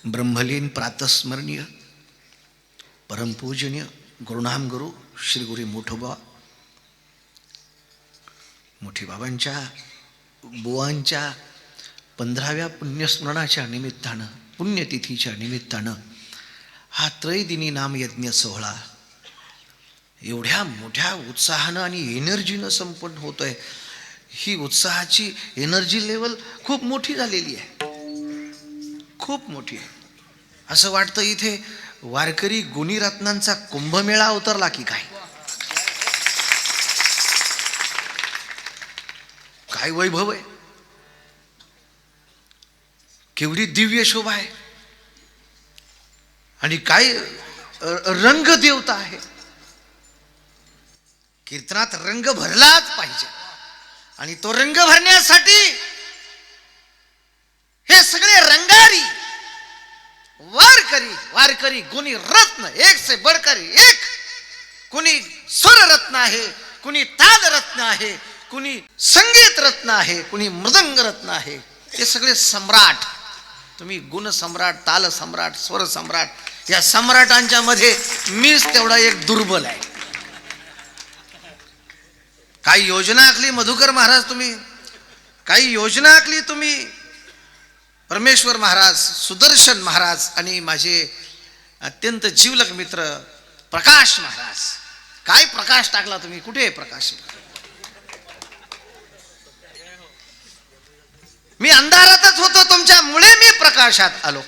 ब्रह्मलीन प्रातस्मरणीय परमपूजनीय गुरुनाम गुरु श्री गुरु मोठोबा मोठी बाबांच्या बुवांच्या 15व्या पुण्यस्मरणाच्या निमित्तानं, पुण्यतिथीच्या निमित्तानं हा त्रैदिनी नामयज्ञ सोहळा एवढ्या मोठ्या उत्साहानं आणि एनर्जीनं संपन्न होतोय. ही उत्साहाची एनर्जी लेवल खूप मोठी झालेली आहे, खूप मोठी आहे. असं वाटतं इथे वारकरी गुणीरत्नांचा कुंभमेळा उतरला की काय. काय वैभव आहे, केवढी दिव्य शोभा आहे आणि काय रंग देवता आहे. कीर्तनात रंग भरलाच पाहिजे आणि तो रंग भरण्यासाठी हे सगळे रंगारी वारकरी गुणी रत्न एक से बढ़कर एक. कुणी स्वर रत्न आहे, कुणी ताल रत्न आहे, कुणी संगीत रत्न आहे, कुणी मृदंग रत्न आहे. हे सगळे सम्राट. तुम्ही गुण सम्राट, ताल सम्राट, स्वर सम्राट, या सम्राटांच्या मध्ये मीच तेवढा एक दुर्बल आहे. काही योजना आखली मधुकर महाराज, तुम्ही काही योजना आखली तुम्ही परमेश्वर महाराज, सुदर्शन महाराज आणि माझे अत्यंत जीवलग मित्र प्रकाश महाराज. काय प्रकाश टाकला तुम्ही, कुठे आहे प्रकाश? मी अंधारातच होतो, तुमच्यामुळे मी प्रकाशात आलो.